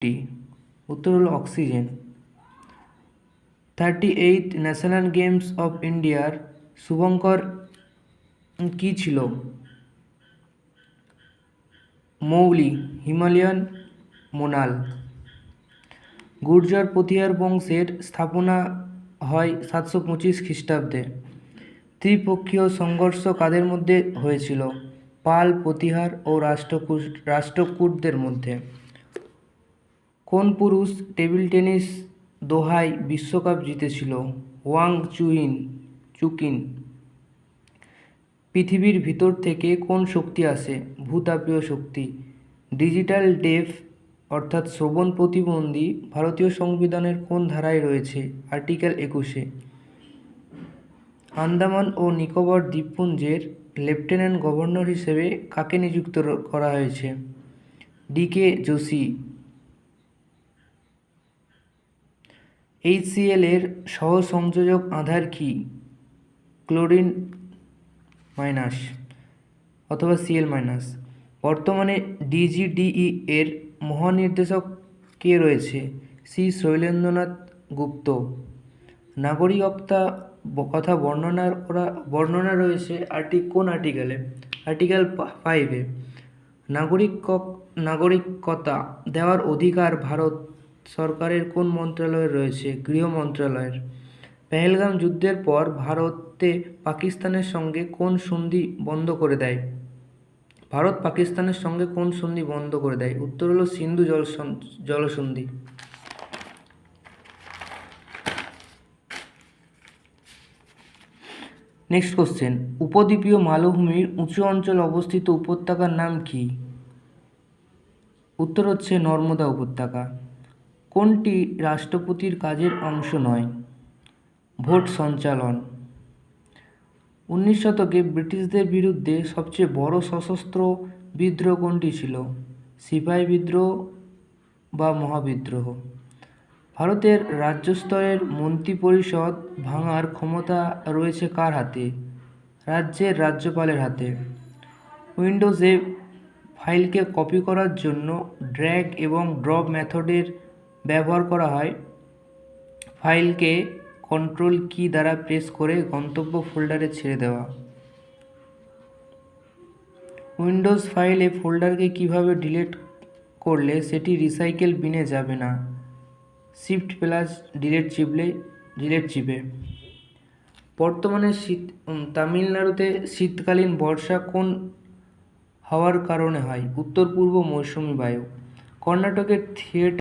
টি উত্তর হলো oxygen. 38 national games of ইন্ডিয়ার শুভঙ্কর কি ছিল? মৌলি, হিমালয়ান, মোনাল। গুর্জর প্রতিহার বংশের স্থাপনা হয় 725 খ্রিস্টাব্দে। ত্রিপক্ষীয় সংঘর্ষ কাদের মধ্যে হয়েছিল? পাল, প্রতিহার ও রাষ্ট্রকূটদের মধ্যে। কোন পুরুষ টেবিল টেনিস দোহায় বিশ্বকাপ জিতেছিল? ওয়াং চুকিন। পৃথিবীর ভিতর থেকে কোন শক্তি আসে? ভূতাপীয় শক্তি। ডিজিটাল ডেফ অর্থাৎ শ্রবণ প্রতিবন্ধী ভারতীয় সংবিধানের কোন ধারায় রয়েছে? আর্টিকেল 21-এ। আন্দামান ও নিকোবর দ্বীপপুঞ্জের লেফটেন্যান্ট গভর্নর হিসেবে কাকে নিযুক্ত করা হয়েছে? ডি.কে. যোশী। HCl এর সহসংযোজক আধার কি? ক্লোরিন মাইনাস অথবা Cl-। বর্তমানে DGDE এর মহানির্দেশক কে রয়েছে? শ্রী শৈলেন্দ্রনাথ গুপ্ত। নাগরিকত্ব কথা বর্ণনা রয়েছে কোন আর্টিকেলে? আর্টিকেল 5-এ। নাগরিকতা দেওয়ার অধিকার ভারত সরকারের কোন মন্ত্রণালয়ের রয়েছে? গৃহ মন্ত্রণালয়ের। পেহেলগাম যুদ্ধের পর ভারতে পাকিস্তানের সঙ্গে কোন সন্ধি বন্ধ করে দেয়? ভারত পাকিস্তানের সঙ্গে কোন সন্ধি বন্ধ করে দেয়? উত্তর হলো সিন্ধু জলসন্ধি। নেক্সট কোশ্চেন, উপদ্বীপীয় মালভূমির উঁচু অঞ্চলে অবস্থিত উপত্যকার নাম কি? উত্তর হচ্ছে নর্মদা উপত্যকা। কোনটি রাষ্ট্রপতির কাজের অংশ নয়? ভোট সঞ্চালন। 19 শতকে ব্রিটিশদের বিরুদ্ধে সবচেয়ে বড় সশস্ত্র বিদ্রোহ কোনটি ছিল? সিপাহী বিদ্রোহ বা মহাবিদ্রোহ। ভারতের রাজ্য স্তরের মন্ত্রিপরিষদ ভাঙার ক্ষমতা রয়েছে কার হাতে? রাজ্যের রাজ্যপালের হাতে। উইন্ডোজে ফাইলকে কপি করার জন্য ড্র্যাগ এবং ড্রপ মেথডের ব্যবহার করা হয়। ফাইলকে কন্ট্রোল কি দ্বারা প্রেস করে গন্তব্য ফোল্ডারে ছেড়ে দেওয়া। উইন্ডোজ ফাইলে ফোল্ডারকে কিভাবে ডিলিট করলে সেটি রিসাইকেল বিনে যাবে না? ডিলিট চিপে। বর্তমানে তামিলনাড়ুতে শীতকালীন বর্ষা কোন হওয়ার কারণে হয়? উত্তর পূর্ব মৌসুমি বায়ু। কর্ণাটকের থিয়েটার